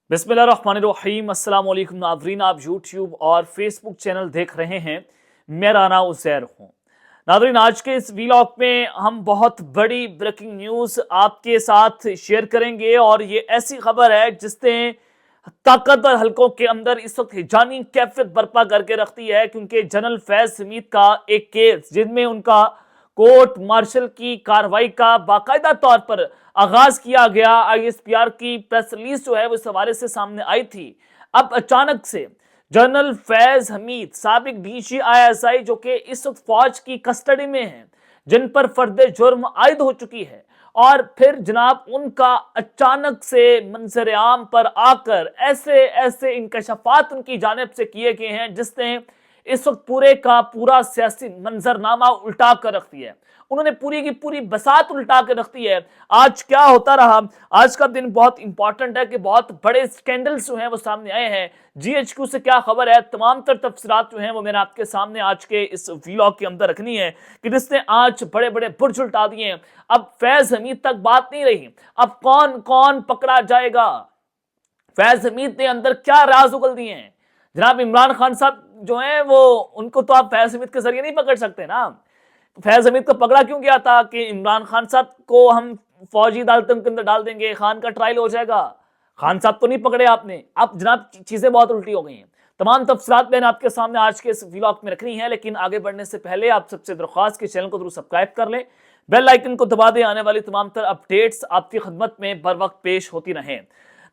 बिस्मिल्लाहिर्रहमानिर्रहीम। अस्सलाम वालेकुम नाज़रीन, आप यूट्यूब और फेसबुक चैनल देख रहे हैं। मेरा नाम उज़ैर हूँ। नाज़रीन, आज के इस वीलॉग में हम बहुत बड़ी ब्रेकिंग न्यूज़ आपके साथ शेयर करेंगे और ये ऐसी खबर है जिसने ताकतवर हलकों के अंदर इस वक्त हिजानी कैफियत बर्पा करके रखती है, क्योंकि जनरल फैज हमीद का एक केस जिनमें उनका कोर्ट मार्शल की कार्रवाई का बाकायदा तौर पर आगाज किया गया, आईएसपीआर की प्रेस रिलीज जो है वो इस हवाले से सामने आई थी। अब अचानक से जनरल फैज हमीद, साबिक डीजी आईएसआई, जो कि इस वक्त फौज की कस्टडी में हैं, जिन पर फर्द जुर्म आयद हो चुकी है, और फिर जनाब उनका अचानक से मंजर आम पर आकर ऐसे ऐसे इंकशाफात उनकी जानिब से किए गए हैं जिसने इस वक्त पूरे का पूरा सियासी मंजरनामा उल्टा कर रख दिया है। उन्होंने पूरी की पूरी बसात उल्टा कर रख दी है। आज क्या होता रहा, आज का दिन बहुत इंपॉर्टेंट है कि बहुत बड़े स्कैंडल्स जो हैं वो सामने आए हैं। जीएचक्यू से क्या खबर है, तमाम तर तफसीलात जो हैं वो मैंने आपके सामने आज के इस व्लॉग के अंदर रखनी है कि जिसने आज बड़े बड़े बुर्ज उल्टा दिए हैं। अब फैज हमीद तक बात नहीं रही, अब कौन कौन पकड़ा जाएगा, फैज हमीद ने अंदर क्या राज उगल दिए हैं। जनाब इमरान खान साहब जो हैं वो, उनको तो आप फैज हमीद के जरिए नहीं पकड़ सकते ना। फैज हमीद को पकड़ा क्यों गया था कि इमरान खान साहब को हम फौजी अदालतों के अंदर डाल देंगे, खान का ट्रायल हो जाएगा। खान साहब को नहीं पकड़े आपने। अब जनाब चीजें बहुत उल्टी हो गई हैं। तमाम तफसीलात मैंने आपके सामने आज के इस व्लॉग में रखनी है, लेकिन आगे बढ़ने से पहले आप सबसे दरख्वास्त कि चैनल को जरूर सब्सक्राइब कर लें, बेल आइकन को दबा दें, आने वाली तमाम तर अपडेट्स आपकी खिदमत में बर वक्त पेश होती रहें।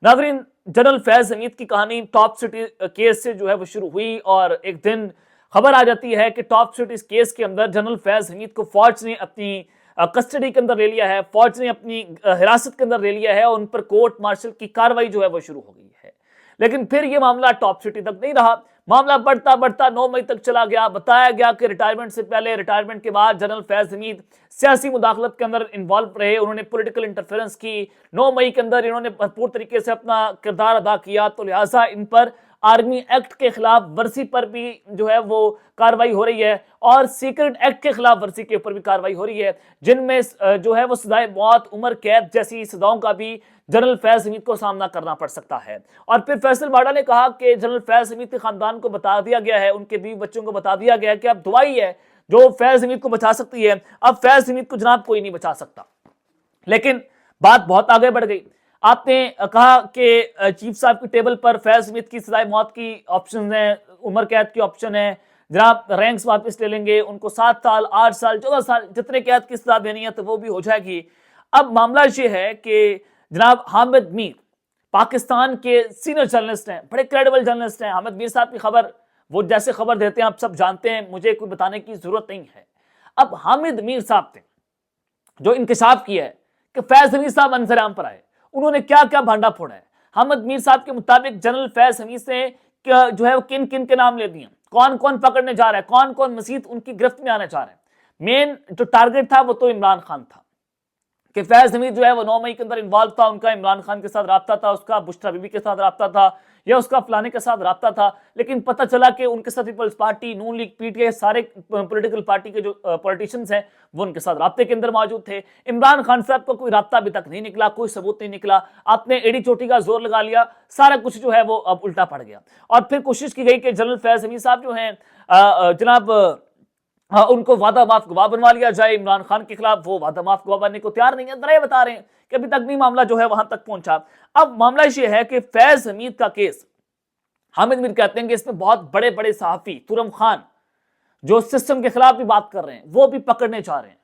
नाज़रीन, जनरल फैज हमीद की कहानी टॉप सिटी केस से जो है वो शुरू हुई और एक दिन खबर आ जाती है कि टॉप सिटी केस के अंदर जनरल फैज हमीद को फौज ने अपनी कस्टडी के अंदर ले लिया है, फौज ने अपनी हिरासत के अंदर ले लिया है और उन पर कोर्ट मार्शल की कार्रवाई जो है वो शुरू हो गई है। लेकिन फिर ये मामला टॉप सिटी तक नहीं रहा, मामला बढ़ता बढ़ता 9 मई तक चला गया। बताया गया कि रिटायरमेंट से पहले, रिटायरमेंट के बाद जनरल फैज हमीद सियासी मुदाखलत के अंदर इन्वॉल्व रहे, उन्होंने पॉलिटिकल इंटरफेरेंस की। 9 मई के अंदर इन्होंने भरपूर तरीके से अपना किरदार अदा किया, तो लिहाजा इन पर आर्मी एक्ट के खिलाफ वर्जी पर भी जो है वो कार्रवाई हो रही है और सीक्रेट एक्ट के खिलाफ वर्जी के ऊपर भी कार्रवाई हो रही है, जिनमें जो है वो सजाए मौत, उम्र कैद जैसी सजाओं का भी जनरल फैज हमीद को सामना करना पड़ सकता है। और फिर फैसल बाडा ने कहा कि जनरल फैज हमीद के खानदान को बता दिया गया है, उनके बीवी बच्चों को बता दिया गया है कि अब दुआई है जो फैज हमीद को बचा सकती है, अब फैज हमीद को जनाब कोई नहीं बचा सकता। लेकिन बात बहुत आगे बढ़ गई। आपने कहा कि चीफ साहब की टेबल पर फैज हमीद की सजाए मौत की ऑप्शन है, उम्र कैद की ऑप्शन है, जनाब रैंक्स वापस ले लेंगे, उनको 7 साल 8 साल 14 साल जितने कैद की सजा देनी है तो वो भी हो जाएगी। अब मामला ये है कि जनाब हामिद मीर पाकिस्तान के सीनियर जर्नलिस्ट हैं, बड़े क्रेडिबल जर्नलिस्ट हैं। हामिद मीर साहब की खबर, वो जैसे खबर देते हैं आप सब जानते हैं, मुझे कोई बताने की जरूरत नहीं है। अब हामिद मीर साहब ने जो इंकशाफ किया है कि फैज हमीद साहब मंजर-आम पर आए, उन्होंने क्या क्या भांडा फोड़ा है। हामिद मीर साहब के मुताबिक जनरल फैज हमीद से जो है वो किन किन के नाम ले दिए, कौन कौन पकड़ने जा रहा है, कौन कौन मजीद उनकी गिरफ्त में आने जा रहा है। मेन जो टारगेट था वो तो इमरान खान था कि फैज हमीद जो है वो 9 मई के अंदर इन्वॉल्व था, उनका इमरान खान के साथ राब्ता था, उसका बुशरा बीबी के साथ राब्ता था या उसका फलाने के साथ राब्ता था। लेकिन पता चला कि उनके साथ पीपल्स पार्टी, नून लीग, पीटीआई, सारे पॉलिटिकल पार्टी के जो पॉलिटिशियंस हैं वो उनके साथ राब्ते के अंदर मौजूद थे। इमरान खान साहब का कोई राब्ता अभी तक नहीं निकला, कोई सबूत नहीं निकला। आपने एड़ी चोटी का जोर लगा लिया, सारा कुछ जो है वो अब उल्टा पड़ गया। और फिर कोशिश की गई कि जनरल फैज हमीद साहब जो हैं जनाब उनको वादा माफ गवाह बनवा लिया जाए इमरान खान के खिलाफ। वो वादा माफ गवाह बनने को तैयार नहीं है, अंदर ये बता रहे हैं कि अभी तक भी मामला जो है वहां तक पहुंचा। अब मामला ये है कि फैज हमीद का केस, हामिद मीर कहते हैं कि इसमें बहुत बड़े बड़े सहाफी, तुरम खान जो सिस्टम के खिलाफ भी बात कर रहे हैं, वो भी पकड़ने जा रहे हैं।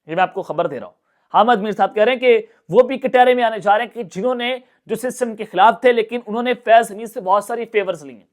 ये मैं आपको खबर दे रहा हूं। हामिद मीर साहब कह रहे हैं कि वो भी कटहरे में आने जा रहे हैं कि जिन्होंने जो सिस्टम के खिलाफ थे लेकिन उन्होंने फैज हमीद से बहुत सारी फेवर्स ली हैं,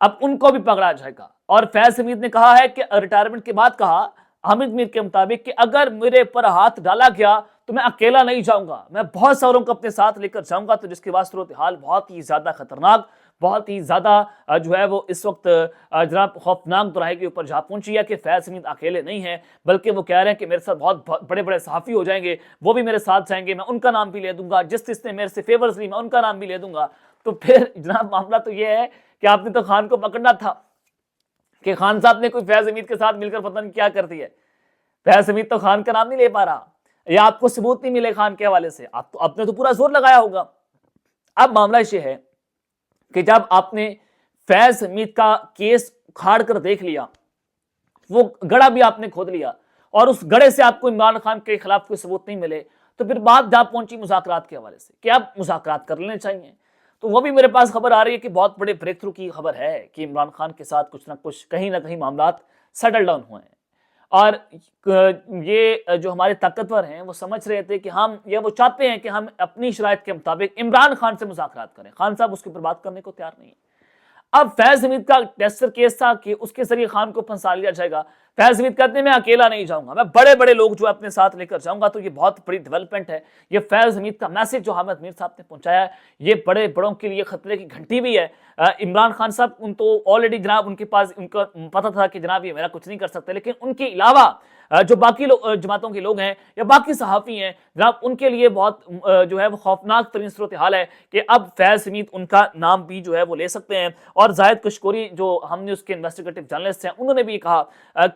अब उनको भी पकड़ा जाएगा। और फैज हमीद ने कहा है कि रिटायरमेंट के बाद कहा हामिद मीर के मुताबिक कि अगर मेरे पर हाथ डाला गया तो मैं अकेला नहीं जाऊंगा, मैं बहुत सारों को अपने साथ लेकर जाऊंगा। तो जिसके बाद सूरत हाल बहुत ही ज्यादा खतरनाक, बहुत ही ज्यादा जो है वो इस वक्त जनाब खौफनाक दुराहे के ऊपर जा पहुंची है कि फैज हमीद अकेले नहीं है, बल्कि वो कह रहे हैं कि मेरे साथ बहुत बड़े बड़े सहाफ़ी हो जाएंगे, वो भी मेरे साथ जाएंगे, मैं उनका नाम भी ले दूंगा, जिसने मेरे से फेवर्स ली मैं उनका नाम भी ले दूंगा। तो फिर जनाब मामला तो ये है कि आपने तो खान को पकड़ना था कि खान साहब ने कोई फैज हमीद के साथ मिलकर पता नहीं क्या कर दिया। फैज हमीद तो खान का नाम नहीं ले पा रहा। یا آپ کو ثبوت نہیں ملے خان کے حوالے سے، آپ نے تو پورا زور لگایا ہوگا۔ اب معاملہ یہ ہے کہ جب آپ نے فیض حمید کا کیس کھاڑ کر دیکھ لیا، وہ گڑا بھی آپ نے کھود لیا، اور اس گڑے سے آپ کو عمران خان کے خلاف کوئی ثبوت نہیں ملے، تو پھر بات جا پہنچی مذاکرات کے حوالے سے کہ اب مذاکرات کر لینے چاہیے۔ تو وہ بھی میرے پاس خبر آ رہی ہے کہ بہت بڑے بریک تھرو کی خبر ہے کہ عمران خان کے ساتھ کچھ نہ کچھ کہیں نہ کہیں معاملات سیٹل ڈاؤن ہوئے ہیں، اور یہ جو ہمارے طاقتور ہیں وہ سمجھ رہے تھے کہ ہم، یا وہ چاہتے ہیں کہ ہم اپنی شرائط کے مطابق عمران خان سے مذاکرات کریں۔ خان صاحب اس کے اوپر بات کرنے کو تیار نہیں ہیں۔ اب فیض حمید کا ٹیسٹر کیس تھا کہ اس کے ذریعے خان کو پھنسا لیا جائے گا۔ فیض حمید کہتے ہیں میں اکیلا نہیں جاؤں گا، میں بڑے بڑے لوگ جو اپنے ساتھ لے کر جاؤں گا۔ تو یہ بہت بڑی ڈیولپمنٹ ہے، یہ فیض حمید کا میسج جو حامد میر صاحب نے پہنچایا ہے، یہ بڑے بڑوں کے لیے خطرے کی گھنٹی بھی ہے۔ عمران خان صاحب ان تو آلریڈی جناب ان کے پاس ان کا پتہ تھا کہ جناب یہ میرا کچھ نہیں کر سکتے، لیکن ان کے علاوہ جو باقی جماعتوں کے لوگ ہیں یا باقی صحافی ہیں جناب، ان کے لیے بہت جو ہے وہ خوفناک ترین صورتحال ہے کہ اب فیض حمید ان کا نام بھی جو ہے وہ لے سکتے ہیں۔ اور زاہد کشکوری جو ہم نے اس کے انویسٹیگیٹو جرنلسٹ ہیں، انہوں نے بھی کہا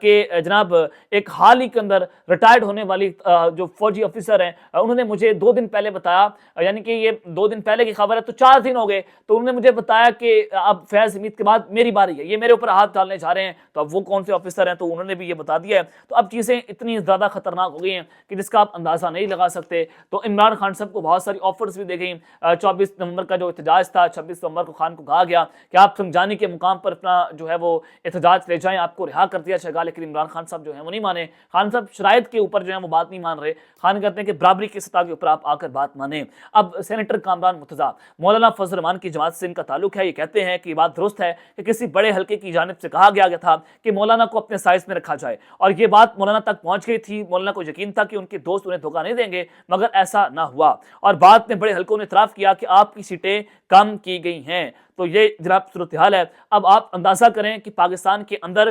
کہ جناب ایک حال ہی کے اندر ریٹائرڈ ہونے والی جو فوجی آفیسر ہیں، انہوں نے مجھے 2 دن پہلے بتایا، یعنی کہ یہ 2 دن پہلے کی خبر ہے تو 4 دن ہو گئے، تو انہوں نے مجھے بتایا کہ اب فیض حمید کے بعد میری باری ہے، یہ میرے اوپر ہاتھ ڈالنے جا رہے ہیں۔ تو اب وہ کون سے آفیسر ہیں، تو انہوں نے بھی یہ بتا دیا ہے۔ تو اب چیزیں اتنی زیادہ خطرناک ہو گئی ہیں کہ جس کا آپ اندازہ نہیں لگا سکتے۔ تو عمران خان صاحب کو بہت ساری آفرز بھی دے گئیں۔ 24 نومبر کا جو احتجاج تھا، 26 نومبر کو خان کو کہا گیا کہ آپ سمجھانے کے مقام پر اپنا جو ہے وہ احتجاج لے جائیں، آپ کو رہا کر دیا جائے گا، لیکن عمران خان صاحب جو ہیں وہ نہیں مانے۔ خان صاحب شرائط کے اوپر جو ہے وہ بات نہیں مان رہے۔ خان کہتے ہیں کہ برابری کی سطح کے اوپر آپ آ کر بات مانیں۔ اب سینیٹر کامران مرتضیٰ، مولانا فضل الرحمان کی جماعت سے ان کا تعلق ہے، یہ کہتے ہیں کہ یہ بات درست ہے کہ کسی بڑے حلقے کی جانب سے کہا گیا تھا کہ مولانا کو اپنے سائز میں رکھا جائے، اور یہ بات مولانا تک پہنچ گئی تھی۔ مولانا کو یقین تھا کہ ان کے دوست انہیں دھوکہ نہیں دیں گے، مگر ایسا نہ ہوا، اور بعد میں بڑے حلقوں نے اعتراف کیا کہ آپ کی سیٹیں کم کی گئی ہیں۔ تو یہ جناب صورتحال ہے۔ اب آپ اندازہ کریں کہ پاکستان کے اندر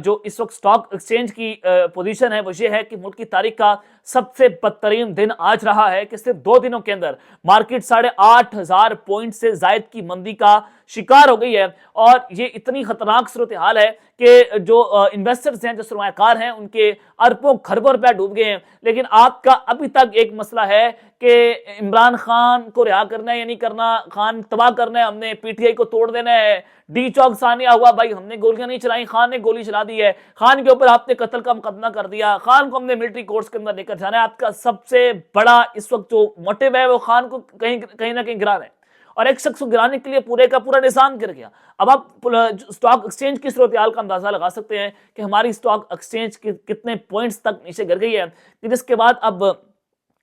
جو اس وقت سٹاک ایکسچینج کی پوزیشن ہے وہ یہ ہے کہ ملک کی تاریخ کا سب سے بدترین دن آج رہا ہے کہ صرف 2 دنوں کے اندر مارکیٹ 8,500 پوائنٹ سے زائد کی مندی کا شکار ہو گئی ہے، اور یہ اتنی خطرناک صورتحال ہے کہ جو انویسٹرز ہیں، جو سرمایہ کار ہیں، ان کے اربوں خربوں روپے ڈوب گئے ہیں۔ لیکن آپ کا ابھی تک ایک مسئلہ ہے کہ عمران خان کو رہا کرنا ہے یا نہیں کرنا، خان تباہ کرنا ہے، ہم نے پی ٹی آئی کو توڑ دینا ہے۔ ڈی چوک ثانیہ ہوا، بھائی ہم نے گولیاں نہیں چلائیں، خان نے گولی چلا دی ہے، خان کے اوپر آپ نے قتل کا مقدمہ کر دیا، خان کو ہم نے ملٹری کورٹس کے اندر لے کر جانا ہے۔ آپ کا سب سے بڑا اس وقت جو موٹیو ہے وہ خان کو کہیں نہ کہیں گرانا ہے، اور ایک شخص کو گرانے کے لیے پورے کا پورا نظام گر گیا۔ اب آپ سٹاک ایکسچینج کی صورتحال کا اندازہ لگا سکتے ہیں کہ ہماری سٹاک ایکسچینج کتنے پوائنٹس تک نیچے گر گئی ہے، کہ جس کے بعد اب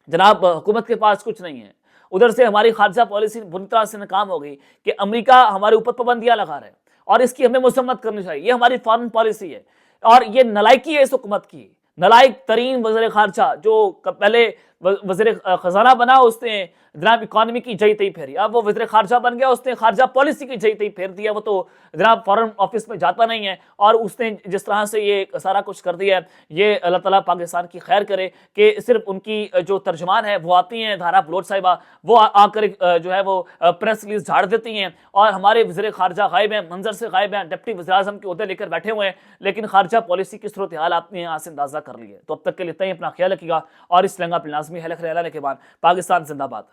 جناب حکومت کے پاس کچھ نہیں ہے۔ ادھر سے ہماری خارجہ پالیسی بری طرح سے ناکام ہو گئی کہ امریکہ ہمارے اوپر پابندیاں لگا رہا ہے، اور اس کی ہمیں مذمت کرنی چاہیے۔ یہ ہماری فارن پالیسی ہے، اور یہ نالائکی ہے اس حکومت کی۔ نالائک ترین وزیر خارجہ جو پہلے وزیر خزانہ بنا، اس نے جناب اکانومی کی جئی تئی پھیری، اب وہ وزیر خارجہ بن گیا، اس نے خارجہ پالیسی کی جئی تئی پھیر دیا۔ وہ تو جناب فارن آفس میں جاتا نہیں ہے، اور اس نے جس طرح سے یہ سارا کچھ کر دیا ہے، یہ اللہ تعالیٰ پاکستان کی خیر کرے کہ صرف ان کی جو ترجمان ہے وہ آتی ہیں دھارا بلوچ صاحبہ، وہ آ کر جو ہے وہ پریس ریلیز جھاڑ دیتی ہیں، اور ہمارے وزیر خارجہ غائب ہیں، منظر سے غائب ہیں، ڈپٹی وزیر اعظم کے عہدے لے کر بیٹھے ہوئے ہیں، لیکن خارجہ پالیسی کی صورتحال آپ نے یہاں سے اندازہ کر لی ہے۔ تو اب تک کے لیے اتنا ہی، اپنا خیال رکھیے گا، اور اس لنگا پہ لازمی ہے لکھ رہے اللہ نے کے بعد پاکستان زندہ باد۔